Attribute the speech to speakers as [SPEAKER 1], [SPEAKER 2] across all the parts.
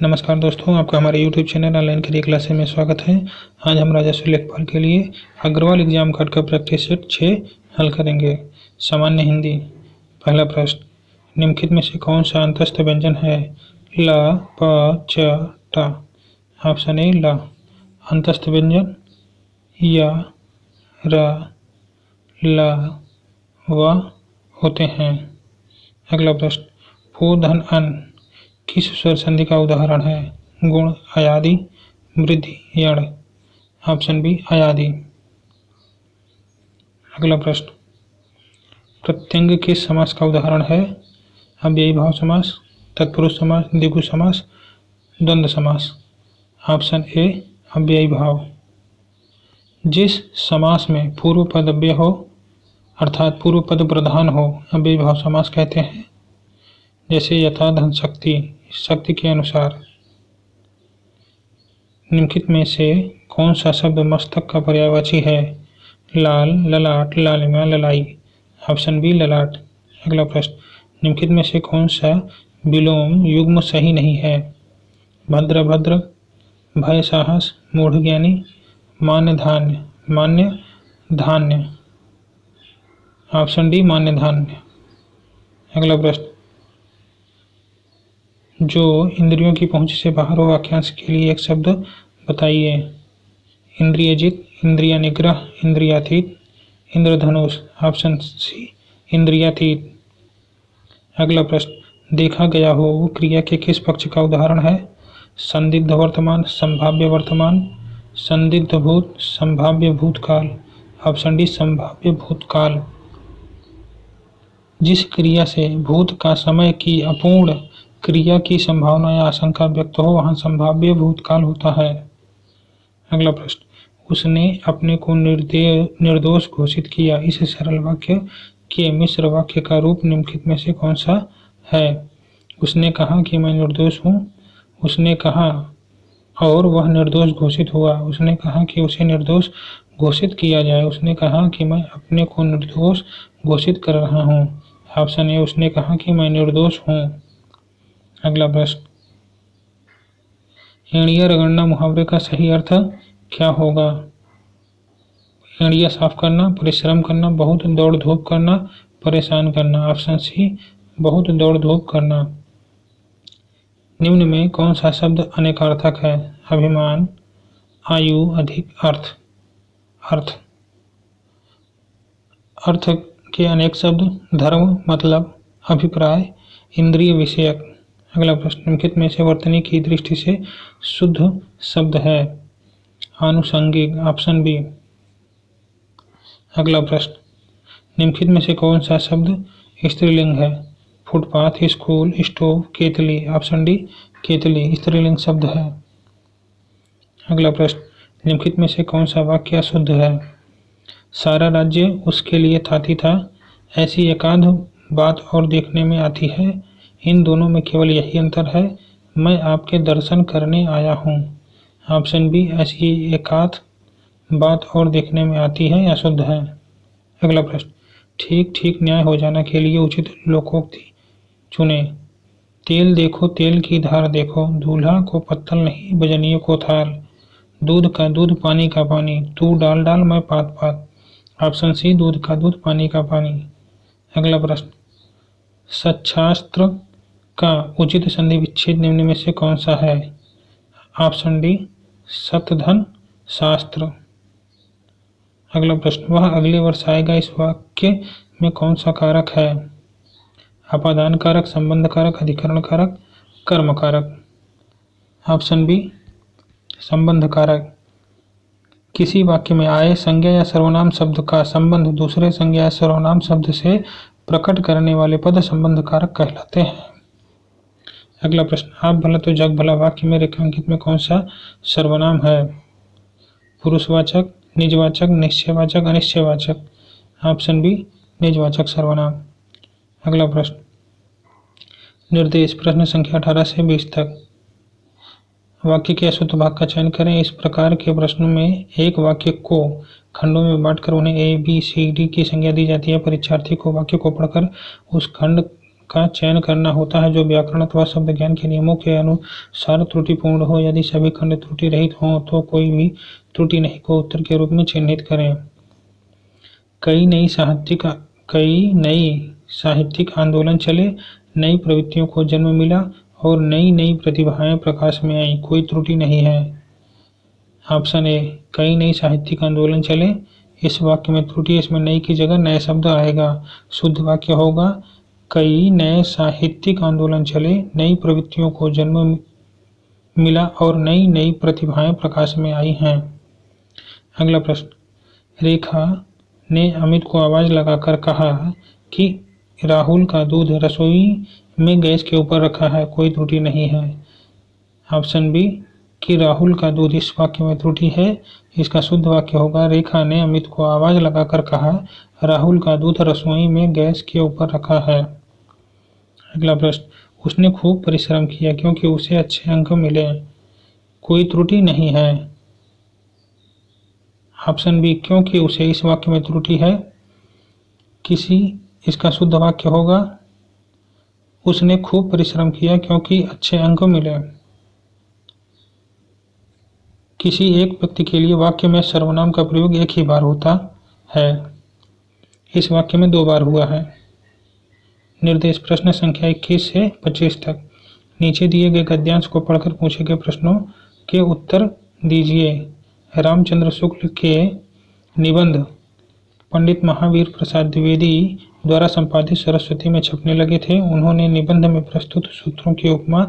[SPEAKER 1] नमस्कार दोस्तों, आपका हमारे YouTube channel online career classes में स्वागत है। आज हम राजस्व लेखपाल के लिए अग्रवाल एग्जाम कार्ड का प्रैक्टिस सेट 6 हल करेंगे। सामान्य हिंदी। पहला प्रश्न, निम्नलिखित में से कौन सा अंतस्थ व्यंजन है? ला, प, च, टा। ऑप्शन ए ला। अंतस्थ व्यंजन या, रा, ला, वा होते हैं। अगला प्रश्न, पू, धन, अन किस स्वर संधि का उदाहरण है? गुण, अयादि, वृद्धि, यण। Option B अयादि। अगला प्रश्न, प्रत्यंग किस समास का उदाहरण है? अव्ययी भाव समास, तत्पुरुष समास, द्विगु समास, द्वंद्व समास। ऑप्शन ए अव्ययी भाव। जिस समास में पूर्व पद अव्यय हो अर्थात पूर्व पद प्रधान हो अव्ययी भाव समास कहते हैं। जैसे यथा, धन, शक्ति, शक्ति के अनुसार। निम्नलिखित में से कौन सा शब्द मस्तक का पर्यायवाची है? लाल, ललाट, लालिमा, ललाई। ऑप्शन बी ललाट। अगला प्रश्न, निम्नलिखित में से कौन सा विलोम युग्म सही नहीं है? भद्र, भद्र, भय, साहस, मूढ़, ज्ञानी, मान्य, धान्य, मान्य, धान्य। ऑप्शन डी मान्य, धान्य। अगला प्रश्न, जो इंद्रियों की पहुंच से बाहर हो वाक्यांश के लिए एक शब्द बताइए। इंद्रियजित, इंद्रिय निग्रह, इंद्रियातीत, इंद्रधनुष। Option C इंद्रियातीत। अगला प्रश्न, देखा गया हो वो क्रिया के किस पक्ष का उदाहरण है? संदिग्ध वर्तमान, संभाव्य वर्तमान, संदिग्ध भूत, संभाव्य भूतकाल। ऑप्शन डी संभाव्य भूतकाल। जिस क्रिया से भूत का समय की अपूर्ण क्रिया की संभावना या आशंका व्यक्त हो वहां संभाव्य भूतकाल होता है। अगला प्रश्न, उसने अपने को निर्दोष घोषित किया। इस सरल वाक्य के मिश्र वाक्य का रूप निम्नलिखित में से कौन सा है? उसने कहा कि मैं निर्दोष हूँ। उसने कहा और वह निर्दोष घोषित हुआ। उसने कहा कि उसे निर्दोष घोषित किया जाए। उसने कहा कि मैं अपने को निर्दोष घोषित कर रहा हूँ। ऑप्शन ए उसने कहा कि मैं निर्दोष हूँ। अगला प्रश्न, एड़िया रगड़ना मुहावरे का सही अर्थ क्या होगा? एड़िया साफ करना, परिश्रम करना, बहुत दौड़ धूप करना, परेशान करना। ऑप्शन सी बहुत दौड़ धूप करना। निम्न में कौन सा शब्द अनेकार्थक है? अभिमान, आयु, अधिक, अर्थ। अर्थ के अनेक शब्द धर्म, मतलब, अभिप्राय, इंद्रिय विषयक। अगला प्रश्न, निम्नलिखित में से वर्तनी की दृष्टि से शुद्ध शब्द है? आनुषंगिक। Option B. अगला प्रश्न, निम्नलिखित में से कौन सा शब्द स्त्रीलिंग है? फुटपाथ, स्कूल, स्टोव, केतली। ऑप्शन डी केतली स्त्रीलिंग शब्द है। अगला प्रश्न, निम्नलिखित में से कौन सा वाक्य अशुद्ध है? सारा राज्य उसके लिए थाती था। ऐसी एकाध बात और देखने में आती है। इन दोनों में केवल यही अंतर है, मैं आपके दर्शन करने आया हूँ। ऑप्शन बी ऐसी एकाध बात और देखने में आती है अशुद्ध है। अगला प्रश्न, ठीक ठीक न्याय हो जाना के लिए उचित लोकोक्ति चुने। तेल देखो तेल की धार देखो, दूल्हा को पत्तल नहीं बजनियों को थाल, दूध का दूध पानी का पानी, तू डाल डाल मैं पात पात। ऑप्शन सी दूध का दूध पानी का पानी। अगला प्रश्न, सच्छास्त्र का उचित संधि विच्छेद निम्न में से कौन सा है? ऑप्शन डी सतधन शास्त्र। अगला प्रश्न, वह अगले वर्ष आएगा इस वाक्य में कौन सा कारक है? अपादान कारक, संबंध कारक, अधिकरण कारक, कर्म कारक। ऑप्शन बी संबंध कारक। किसी वाक्य में आए संज्ञा या सर्वनाम शब्द का संबंध दूसरे संज्ञा या सर्वनाम शब्द से प्रकट करने वाले पद संबंध कारक कहलाते हैं। अगला प्रश्न, आप भला तो जग भला वाक्य में रेखांकित में कौन सा सर्वनाम है? पुरुषवाचक, निजवाचक, निश्चयवाचक, अनिश्चयवाचक। ऑप्शन बी निजवाचक सर्वनाम। अगला प्रश्न, निर्देश प्रश्न संख्या 18 से 20 तक। वाक्य के अशुद्ध भाग का चयन करें। इस प्रकार के प्रश्नों में एक वाक्य को खंडों में बांटकर उन्हें ए, बी, सी, डी की संज्ञा दी जाती है। परीक्षार्थी को वाक्य को पढ़कर उस खंड का चयन करना होता है जो व्याकरण अथवा शब्द ज्ञान के नियमों के अनुसार त्रुटिपूर्ण हो। यदि सभी खंड त्रुटि रहित हों तो कोई भी त्रुटि नहीं को उत्तर के रूप में चिन्हित करें। कई नई साहित्यिक आंदोलन चले, नई प्रवृत्तियों को जन्म मिला और नई नई प्रतिभाएं प्रकाश में आई। कोई त्रुटि नहीं है। ऑप्शन ए, कई नई साहित्यिक आंदोलन चले। इस वाक्य में त्रुटि, इसमें नई की जगह नए शब्द आएगा। शुद्ध वाक्य होगा कई नए साहित्यिक आंदोलन चले, नई प्रवृत्तियों को जन्म मिला और नई नई प्रतिभाएं प्रकाश में आई हैं। अगला प्रश्न, रेखा ने अमित को आवाज लगाकर कहा कि राहुल का दूध रसोई में गैस के ऊपर रखा है। कोई त्रुटि नहीं है। ऑप्शन बी, कि राहुल का दूध, इस वाक्य में त्रुटि है। इसका शुद्ध वाक्य होगा रेखा ने अमित को आवाज लगाकर कहा राहुल का दूध रसोई में गैस के ऊपर रखा है। अगला प्रश्न, उसने खूब परिश्रम किया क्योंकि उसे अच्छे अंक मिले। कोई त्रुटि नहीं है। ऑप्शन बी, क्योंकि उसे, इस वाक्य में त्रुटि है। इसका शुद्ध वाक्य होगा उसने खूब परिश्रम किया क्योंकि अच्छे अंक मिले। किसी एक व्यक्ति के लिए वाक्य में सर्वनाम का प्रयोग एक ही बार होता है। इस वाक्य में 2 बार हुआ है। निर्देश, प्रश्न संख्या 21 से 25 तक। नीचे दिए गए गद्यांश को पढ़कर पूछे गए प्रश्नों के उत्तर दीजिए। रामचंद्र शुक्ल के निबंध पंडित महावीर प्रसाद द्विवेदी द्वारा संपादित सरस्वती में छपने लगे थे। उन्होंने निबंध में प्रस्तुत सूत्रों की उपमा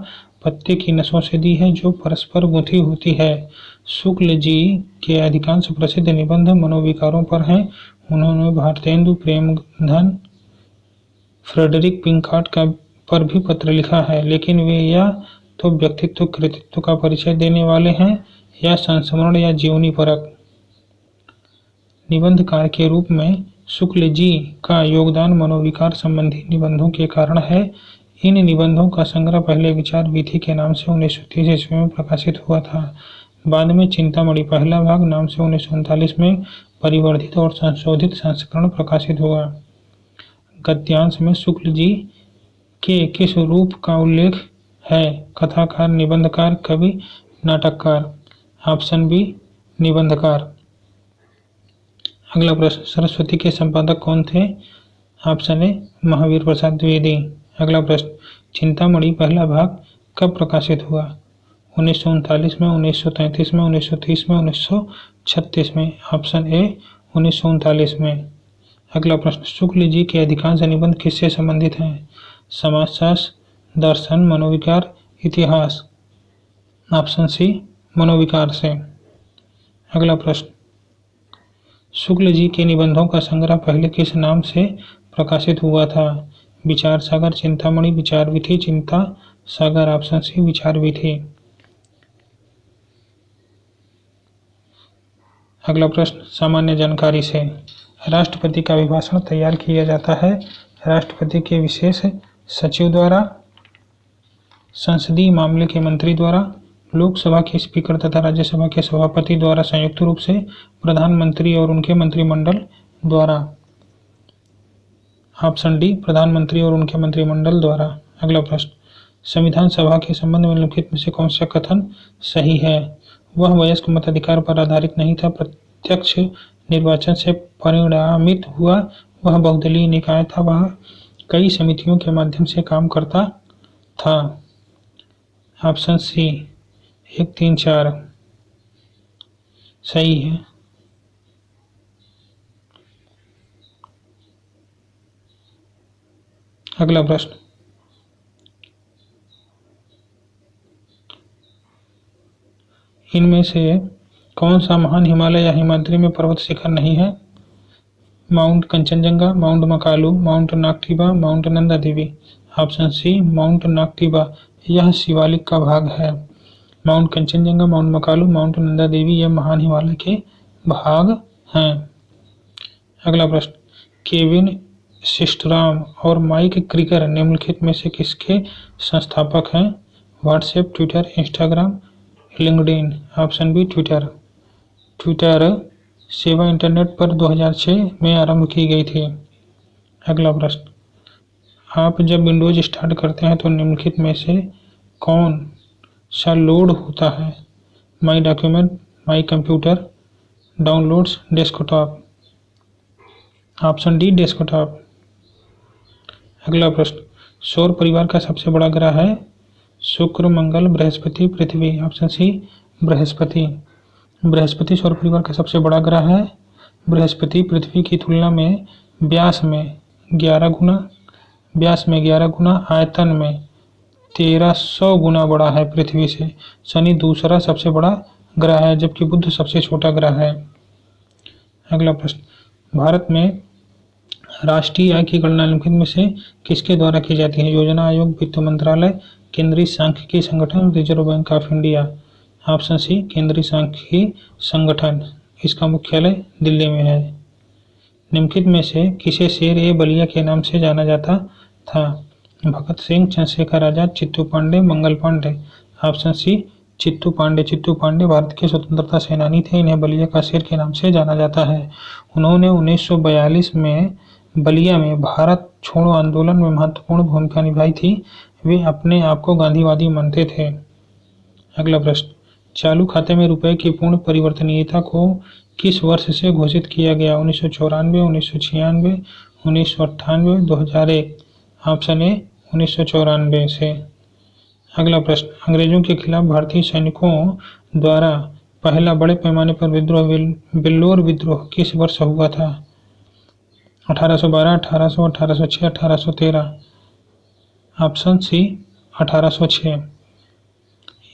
[SPEAKER 1] पत्ते की नसों से दी है जो परस्पर गुंथी होती है। शुक्ल जी के अधिकांश प्रसिद्ध निबंध मनोविकारों पर हैं। उन्होंने भारतेंदु प्रेमधन, फ्रेडरिक पिंकार्ट पर भी पत्र लिखा है, लेकिन वे या तो व्यक्तित्व कृतित्व का परिचय देने वाले हैं या संस्मरण या जीवनी परक। निबंधकार के रूप में शुक्ल जी का योगदान मनोविकार संबंधी निबंधों के कारण है। इन निबंधों का संग्रह पहले विचार विधि के नाम से 1930 ईस्वी में प्रकाशित हुआ था। बाद में चिंतामणि पहला भाग नाम से 1939 में परिवर्धित और संशोधित संस्करण प्रकाशित हुआ। गद्यांश में शुक्ल जी के किस रूप का उल्लेख है? कथाकार, निबंधकार, कवि, नाटककार। ऑप्शन बी, निबंधकार। अगला प्रश्न, सरस्वती के संपादक कौन थे? Option A, Mahavir Prasad Dwivedi. अगला प्रश्न, चिंतामणि पहला भाग कब प्रकाशित हुआ? 1939 में, 1933 में, 1930 में, 1936 में। ऑप्शन ए, 1939 में। अगला प्रश्न, शुक्ल जी के अधिकांश निबंध किससे संबंधित हैं? समाजशास्त्र, दर्शन, मनोविकार, इतिहास। ऑप्शन सी, मनोविकार से। अगला प्रश्न, शुक्ल जी के निबंधों का संग्रह पहले किस नाम से प्रकाशित हुआ था? विचार सागर, चिंतामणि, विचार विधि, चिंता सागर। ऑप्शन सी, विचार विधि। अगला प्रश्न, सामान्य जानकारी से। राष्ट्रपति का अभिभाषण तैयार किया जाता है राष्ट्रपति के विशेष सचिव द्वारा, संसदीय मामले के मंत्री द्वारा, लोकसभा के स्पीकर तथा राज्यसभा के सभापति द्वारा संयुक्त रूप से, प्रधानमंत्री और उनके मंत्रिमंडल द्वारा। ऑप्शन डी, प्रधानमंत्री और उनके मंत्रिमंडल द्वारा। अगला प्रश्न, संविधान सभा के संबंध में निम्नलिखित में से कौन सा कथन सही है? वह वयस्क मताधिकार पर आधारित नहीं था, प्रत्यक्ष निर्वाचन से परिणामित हुआ। वह बहुदलीय निकाय था, वह कई समितियों के माध्यम से काम करता था। ऑप्शन सी, 1, 3, 4 सही है। अगला प्रश्न, इनमें से कौन सा महान हिमालय या हिमाद्री में पर्वत शिखर नहीं है? Mount Kanchenjunga, mount Makalu, mount Naktiba, mount Nanda Devi. Option C, mount Naktiba. यह शिवालिक का भाग है। Mount Kanchenjunga, mount Makalu, mount Nanda Devi यह महान हिमालय के भाग हैं। अगला प्रश्न, केविन सिस्टराम और माइक क्रिकर निम्नलिखित में से किसके संस्थापक हैं? WhatsApp, Twitter, Instagram, LinkedIn. Option B, Twitter. Twitter सेवा इंटरनेट पर 2006 में आरंभ की गई थी। अगला प्रश्न, आप जब विंडोज स्टार्ट करते हैं तो निम्नलिखित में से कौन सा लोड होता है? माई document, my computer, downloads, desktop. Option D desktop. अगला प्रश्न, सौर परिवार का सबसे बड़ा ग्रह है? शुक्र, मंगल, बृहस्पति, पृथ्वी। Option C Brihaspati. बृहस्पति सौर परिवार का सबसे बड़ा ग्रह है। बृहस्पति पृथ्वी की तुलना में व्यास में 11 गुना, आयतन में 1300 गुना बड़ा है पृथ्वी से। शनि दूसरा सबसे बड़ा ग्रह है, जबकि बुध सबसे छोटा ग्रह है। अगला प्रश्न, भारत में राष्ट्रीय आय की गणना निम्नलिखित में से किसके द्वारा की जाती है? योजना आयोग, वित्त मंत्रालय, केंद्रीय सांख्यिकी संगठन, Reserve Bank of India. Option C केंद्रीय सांख्यिकी संगठन। इसका मुख्यालय दिल्ली में है। निम्नलिखित में से किसे शेर ए बलिया के नाम से जाना जाता था? भगत सिंह, चंद्रशेखर आजाद, चित्तू पांडे, मंगल पांडे। Option C Chittu Pandey. चित्तू पांडे भारत के स्वतंत्रता सेनानी थे। इन्हें बलिया का शेर के नाम से जाना जाता है। उन्होंने 1942 में बलिया में भारत छोड़ो आंदोलन में महत्वपूर्ण भूमिका निभाई थी। वे अपने आप को गांधीवादी मानते थे। अगला प्रश्न, चालू खाते में रुपए की पूर्ण परिवर्तनीयता को किस वर्ष से घोषित किया गया? 1994, 1996, 1998, 2001। ऑप्शन ए 1994 से। अगला प्रश्न, अंग्रेजों के खिलाफ भारतीय सैनिकों द्वारा पहला बड़े पैमाने पर विद्रोह बिल्लोर विद्रोह किस वर्ष हुआ था? 1812, 1800, 1806, 1813। Option C 1806।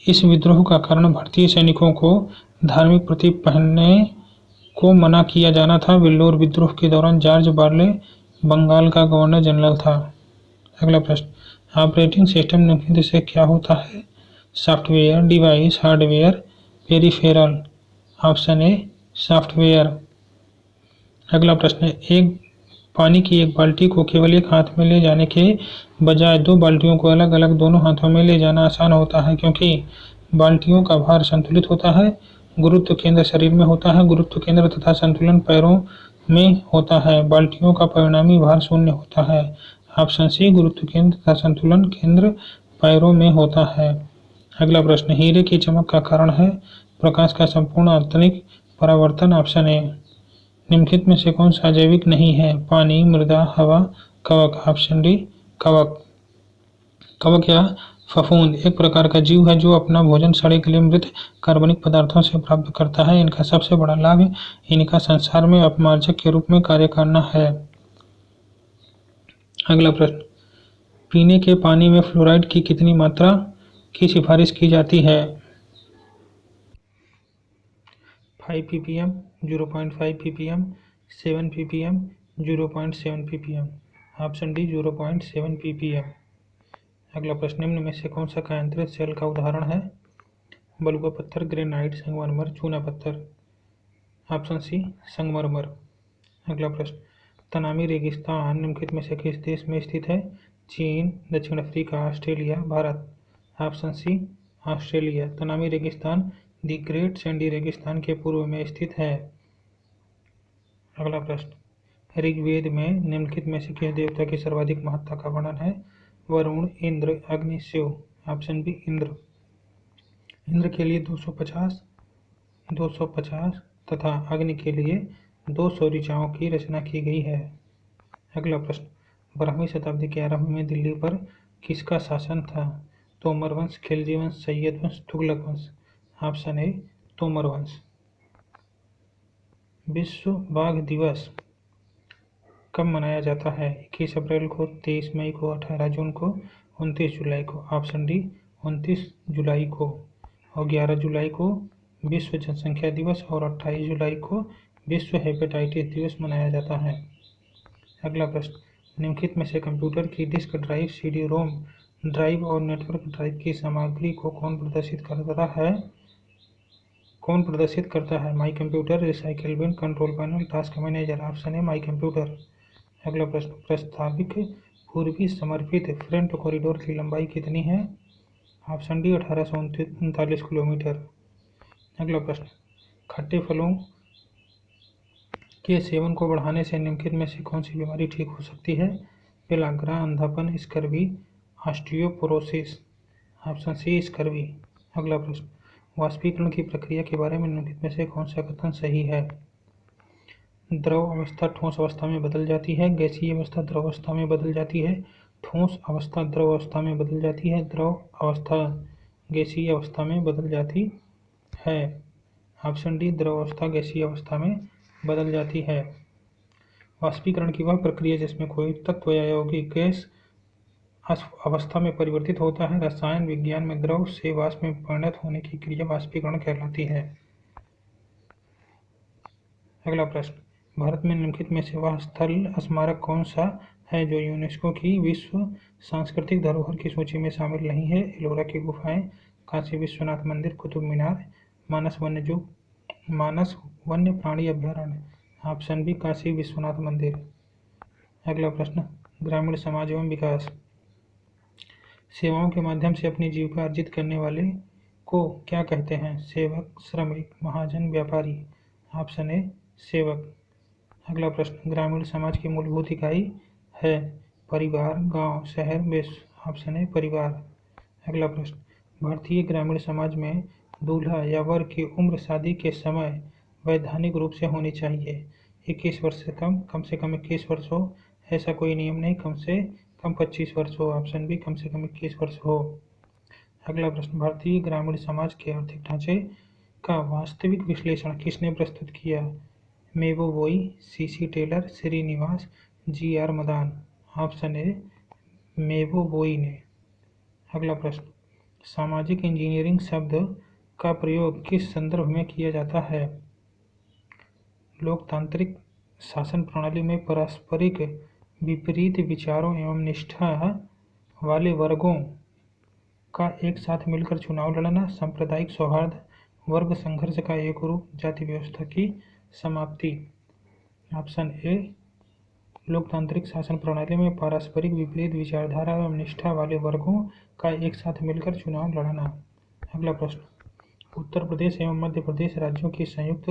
[SPEAKER 1] इस विद्रोह का कारण भारतीय सैनिकों को धार्मिक प्रतीक पहनने को मना किया जाना था। विल्लोर विद्रोह के दौरान जॉर्ज बार्ले बंगाल का गवर्नर जनरल था। अगला प्रश्न, ऑपरेटिंग सिस्टम निम्नलिखित से क्या होता है? Software, device, hardware, peripheral. Option a software. अगला प्रश्न, एक पानी की एक बाल्टी को केवल एक हाथ में ले जाने के बजाय दो बाल्टियों को अलग अलग दोनों हाथों में ले जाना आसान होता है, क्योंकि बाल्टियों का भार संतुलित होता है। गुरुत्व केंद्र शरीर में होता है। गुरुत्व केंद्र तथा संतुलन पैरों में होता है। बाल्टियों का परिणामी भार शून्य होता है। ऑप्शन सी गुरुत्व केंद्र तथा संतुलन केंद्र पैरों में होता है। अगला प्रश्न, हीरे की चमक का कारण है? प्रकाश का संपूर्ण आंतरिक परावर्तन। Option A. निम्नलिखित में से कौन सा जैविक नहीं है? पानी, मृदा, हवा, कवक। ऑप्शन डी कवक। कवक या फफूंद एक प्रकार का जीव है जो अपना भोजन सड़े गले मृत कार्बनिक पदार्थों से प्राप्त करता है। इनका सबसे बड़ा लाभ इनका संसार में अपमार्जक के रूप में कार्य करना है। अगला प्रश्न, पीने के पानी में फ्लोराइड की कितनी मात्रा की सिफारिश की जाती है? 5 ppm, 0.5 ppm, 7 ppm, 0.7 ppm। Option D 0.7 ppm। अगला प्रश्न, निम्न में से कौन सा कायांतरित सेल का उदाहरण है? बलुआ पत्थर, ग्रेनाइट, संगमरमर, चूना पत्थर। ऑप्शन सी संगमरमर। अगला प्रश्न, तनामी रेगिस्तान निम्नलिखित में से किस देश में स्थित है? चीन, दक्षिण Africa, Australia, Bharat. Option C Australia. Tanami रेगिस्तान द ग्रेट सैंडी रेगिस्तान के पूर्व में स्थित है। अगला प्रश्न, ऋग्वेद में निम्नलिखित में से किस देवता की सर्वाधिक महत्ता का वर्णन है? वरुण, इंद्र, अग्नि, शिव। Option B Indra. इंद्र के लिए 250 तथा अग्नि के लिए 200 ऋचाओं की रचना की गई है। अगला प्रश्न, 12वीं शताब्दी के आरंभ में दिल्ली पर किसका शासन था? तोमर वंश, खिलजी वंश, सैयद वंश, तुगलक वंश। ऑप्शन ए तोमर वंश। विश्व बाघ दिवस कब मनाया जाता है? 21 अप्रैल को, 23 मई को, 18 जून को, 29 जुलाई को। ऑप्शन डी 29 जुलाई को। और 11 जुलाई को विश्व जनसंख्या दिवस और 28 जुलाई को विश्व हेपेटाइटिस दिवस मनाया जाता है। अगला प्रश्न, निम्नलिखित में से कंप्यूटर की disk drive, CD ROM drive और नेटवर्क ड्राइव की सामग्री को कौन प्रदर्शित करता है? My computer, recycle bin, control panel, task manager. Option है माई कंप्यूटर। अगला प्रश्न, प्रस्तावित पूर्वी समर्पित फ्रंट कॉरिडोर की लंबाई कितनी है? Option D 1839 kilometre. अगला प्रश्न, खट्टे फलों के सेवन को बढ़ाने से निम्नलिखित में से कौन सी बीमारी ठीक हो सकती है? पेलाग्रा, अंधापन, scurvy, osteoporosis. Option C scurvy. अगला प्रश्न, वाष्पीकरण की प्रक्रिया के बारे में निम्नलिखित में से कौन सा कथन सही है? द्रव अवस्था ठोस अवस्था में बदल जाती है, गैसीय अवस्था द्रव अवस्था में बदल जाती है, ठोस अवस्था द्रव अवस्था में बदल जाती है, द्रव अवस्था गैसीय अवस्था में बदल जाती है। ऑप्शन डी द्रव अवस्था गैसीय अवस्था में बदल जाती है। वाष्पीकरण की वह प्रक्रिया जिसमें कोई तत्व या यौगिक गैस अवस्था में परिवर्तित होता है। रसायन विज्ञान में द्रव से वाष्प में परिणत होने की क्रिया वाष्पीकरण कहलाती है। अगला प्रश्न, भारत में निम्नलिखित में से वह स्थल स्मारक कौन सा है जो यूनेस्को की विश्व सांस्कृतिक धरोहर की सूची में शामिल नहीं है? एलोरा की गुफाएं, काशी विश्वनाथ मंदिर, कुतुब मीनार, मानस वन्य प्राणी अभ्यारण्य। ऑप्शन बी काशी विश्वनाथ मंदिर। अगला प्रश्न, ग्रामीण समाज एवं विकास। सेवाओं के माध्यम से अपनी जीविका अर्जित करने वाले को क्या कहते हैं? सेवक, श्रमिक, महाजन, व्यापारी। ऑप्शन ए सेवक। अगला प्रश्न, ग्रामीण समाज की मूलभूत इकाई है? परिवार, गांव, शहर, विश्व। ऑप्शन ए परिवार। अगला प्रश्न, भारतीय ग्रामीण समाज में दूल्हा या वर की उम्र शादी के समय वैधानिक रूप से होनी चाहिए? 21 वर्ष से कम 21 वर्ष हो, ऐसा कोई नियम नहीं, कम से कम 25 वर्ष हो। ऑप्शन बी कम से कम 21 वर्ष हो। अगला प्रश्न, भारतीय ग्रामीण समाज के आर्थिक ढांचे का वास्तविक विश्लेषण किसने प्रस्तुत किया? मेबो वोई, CC Taylor, Srinivas, G R Madan. Option A मेबो वोई ने। अगला प्रश्न, सामाजिक इंजीनियरिंग शब्द का प्रयोग किस संदर्भ में किया जाता है? लोकतांत्रिक शासन प्रणाली में पारस्परिक विपरीत विचारों एवं निष्ठा वाले वर्गों का एक साथ मिलकर चुनाव लड़ना, सांप्रदायिक सौहार्द, वर्ग संघर्ष का एक रूप, जाति व्यवस्था की समाप्ति। ऑप्शन ए लोकतांत्रिक शासन प्रणाली में पारस्परिक विपरीत विचारधारा एवं निष्ठा वाले वर्गों का एक साथ मिलकर चुनाव लड़ना। अगला प्रश्न, उत्तर प्रदेश एवं मध्य प्रदेश राज्यों की संयुक्त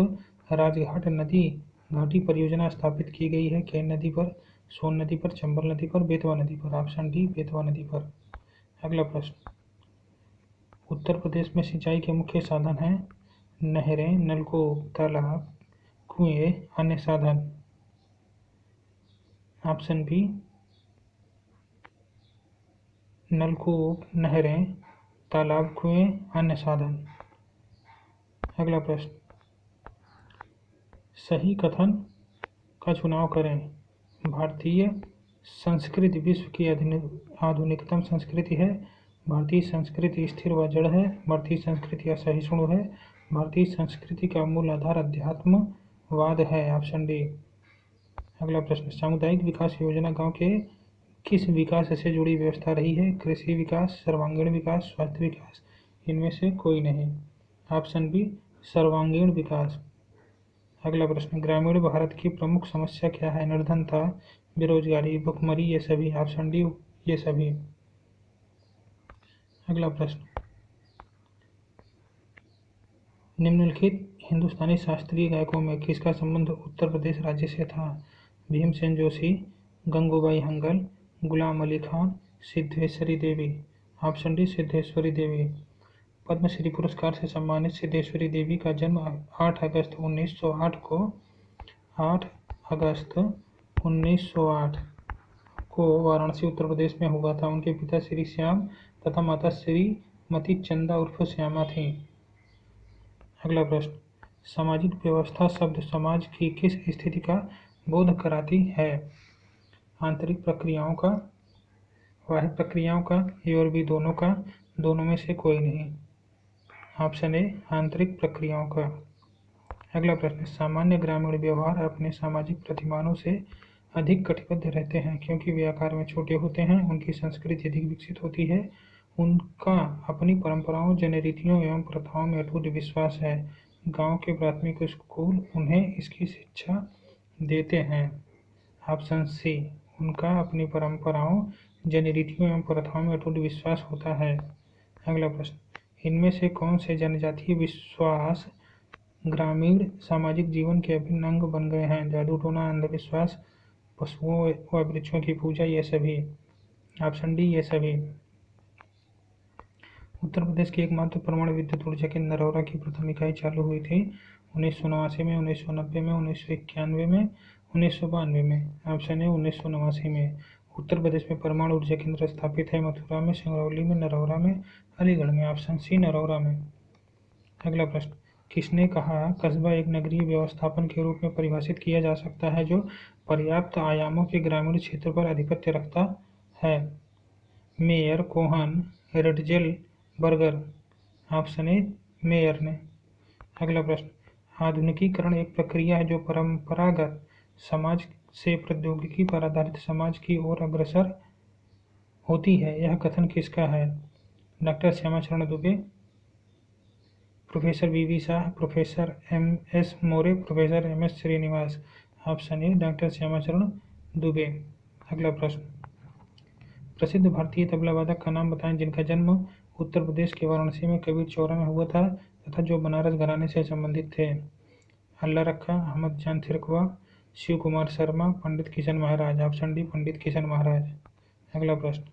[SPEAKER 1] राजघाट नदी घाटी परियोजना स्थापित की गई है? केन नदी पर, सोन नदी पर, चंबल नदी पर, बेतवा नदी पर। ऑप्शन डी बेतवा नदी पर। अगला प्रश्न, उत्तर प्रदेश में सिंचाई के मुख्य साधन हैं? नहरें, नलकूप, तालाब, कुएं, अन्य साधन। ऑप्शन बी नलकूप, नहरें, तालाब, कुएं, अन्य साधन। अगला प्रश्न, सही कथन का चुनाव करें। भारतीय संस्कृति विश्व की आधुनिकतम संस्कृति है। भारतीय संस्कृति स्थिर व जड़ है। भारतीय संस्कृति असहिष्णु है। भारतीय संस्कृति का मूल आधार अध्यात्मवाद है। Option D. अगला प्रश्न, सामुदायिक विकास योजना गांव के किस विकास से जुड़ी व्यवस्था रही है? कृषि विकास, सर्वांगीण विकास, स्वास्थ्य विकास। इनमें से कोई नहीं। ऑप्शन बी सर्वांगीण विकास। अगला प्रश्न, ग्रामीण भारत की प्रमुख समस्या क्या है? निर्धनता, बेरोजगारी, भुखमरी, ये सभी। ऑप्शन डी ये सभी। अगला प्रश्न, निम्नलिखित हिंदुस्तानी शास्त्रीय गायकों में किसका संबंध उत्तर प्रदेश राज्य से था? भीमसेन जोशी, गंगूबाई हंगल, गुलाम अली खान, सिद्धेश्वरी देवी। ऑप्शन डी सिद्धेश्वरी देवी। पद्मश्री पुरस्कार से सम्मानित सिद्धेश्वरी देवी का जन्म 8 अगस्त 1908 को वाराणसी उत्तर प्रदेश में हुआ था। उनके पिता श्री श्याम तथा माता श्रीमती चंदा उर्फ श्यामा थीं। अगला प्रश्न, सामाजिक व्यवस्था शब्द समाज की किस स्थिति का बोध कराती है? आंतरिक प्रक्रियाओं का, बाह्य प्रक्रियाओं का, ए और बी दोनों का, दोनों में से कोई नहीं। ऑप्शन ए आंतरिक प्रक्रियाओं का। अगला प्रश्न, सामान्य ग्रामीण व्यवहार अपने सामाजिक प्रतिमानों से अधिक कटिबद्ध रहते हैं क्योंकि वे आकार में छोटे होते हैं, उनकी संस्कृति अधिक विकसित होती है, उनका अपनी परंपराओं, जनरीतियों एवं प्रथाओं में अटूट विश्वास है। गांव के प्राथमिक स्कूल उन्हें इसकी शिक्षा देते हैं। ऑप्शन सी उनका अपनी परंपराओं, जनरीतियों एवं प्रथाओं में अटूट विश्वास होता है। अगला प्रश्न, इनमें से कौन से जनजातीय विश्वास ग्रामीण सामाजिक जीवन के अभिन्न अंग बन गए हैं? जादू टोना, अंधविश्वास, पशुओं व वृक्षों की पूजा, ये सभी। ऑप्शन डी ये सभी। उत्तर प्रदेश की एकमात्र परमाणु विद्युत ऊर्जा केंद्र नरौरा की प्रथम इकाई चालू हुई थी 1989 में, 1990 में, 1991 में, 1992 में। ऑप्शन है 1989 में। उत्तर प्रदेश में परमाणु ऊर्जा केंद्र स्थापित है मथुरा में, सिंगरौली में, नरौरा में, अलीगढ़ में। ऑप्शन सी नरौरा में। अगला प्रश्न, किसने कहा कस्बा एक नगरीय व्यवस्थापन के रूप में परिभाषित किया जा सकता है जो पर्याप्त आयामों के ग्रामीण क्षेत्र पर आधिपत्य रखता है? मेयर, कोहन, रेडजेल, बर्गर। ऑप्शन ए मेयर ने। अगला प्रश्न, आधुनिकीकरण एक प्रक्रिया है जो परंपरागत समाज से प्रौद्योगिकी पर आधारित समाज की ओर अग्रसर होती है, यह कथन किसका है? Doctor Shyamacharan Dube, professor V Shah, professor S More, professor S Srinivas. Option A doctor Shyamacharan Dube. अगला प्रश्न, प्रसिद्ध भारतीय तबला वादक का नाम बताएं जिनका जन्म उत्तर प्रदेश के वाराणसी में कबीर चौरा में हुआ था तथा जो बनारस घराने से संबंधित थे? अल्लाह रखा, अहमद जान थिरकवा, शिव कुमार शर्मा, पंडित किशन महाराज। ऑप्शन डी पंडित किशन महाराज। अगला प्रश्न,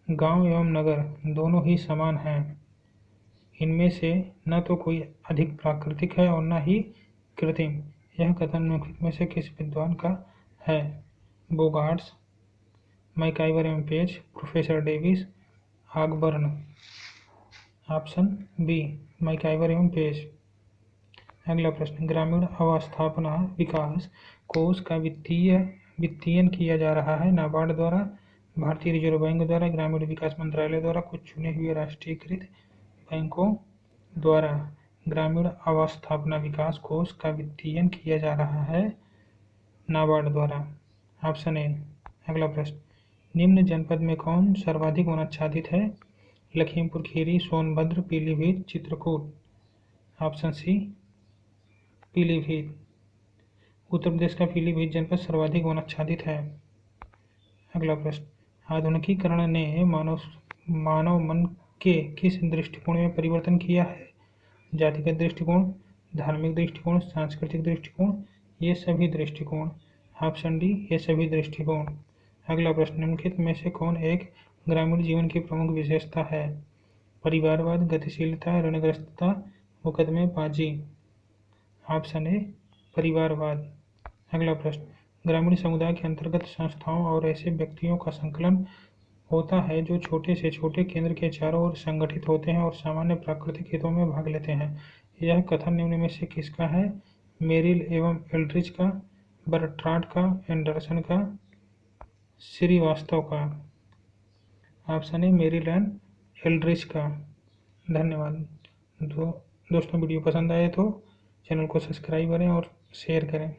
[SPEAKER 1] गांव एवं नगर दोनों ही समान हैं, इनमें से न तो कोई अधिक प्राकृतिक है और न ही कृत्रिम, यह कथन निम्नलिखित में से किस विद्वान का है? बोगार्ट्स, मैकआइवर एवं Page, professor Davis, Ogburn. Option B MacIver एवं पेज। अगला प्रश्न, ग्रामीण अवस्थापना विकास कोष का वित्तीयन किया जा रहा है नाबार्ड द्वारा, भारतीय रिजर्व बैंक द्वारा, ग्रामीण विकास मंत्रालय द्वारा, कुछ चुने हुए राष्ट्रीयकृत बैंकों द्वारा। ग्रामीण अवस्थापना विकास कोष का वित्तीयन किया जा रहा है नाबार्ड द्वारा। Option A. अगला प्रश्न, निम्न जनपद में कौन सर्वाधिक वनाच्छादित है? लखीमपुर खीरी, सोनभद्र, पीलीभीत, चित्रकूट। Option C Pilibhit. उत्तर प्रदेश का पीलीभीत जनपद सर्वाधिक वनाच्छादित है। अगला प्रश्न, आधुनिकीकरण ने मानव मन के किस दृष्टिकोण में परिवर्तन किया है? जातिगत दृष्टिकोण, धार्मिक दृष्टिकोण, सांस्कृतिक दृष्टिकोण, ये सभी दृष्टिकोण। ऑप्शन डी ये सभी दृष्टिकोण। अगला प्रश्न, निम्नलिखित में से कौन एक ग्रामीण जीवन की प्रमुख विशेषता है? परिवारवाद, गतिशीलता, ऋणग्रस्तता, मुकदमेबाजी। ऑप्शन ए परिवारवाद। अगला प्रश्न, ग्रामीण समुदाय के अंतर्गत संस्थाओं और ऐसे व्यक्तियों का संकलन होता है जो छोटे से छोटे केंद्र के चारों ओर संगठित होते हैं और सामान्य प्राकृतिक हितों में भाग लेते हैं, यह कथन निम्न में से किसका है? मेरिल एवं एल्ड्रिच का, बर्ट्रांड का, एंडरसन का, श्रीवास्तव का। ऑप्शन है मेरिल एंड एल्ड्रिच का। धन्यवाद। दोस्तों वीडियो पसंद आए तो चैनल को सब्सक्राइब करें और शेयर करें।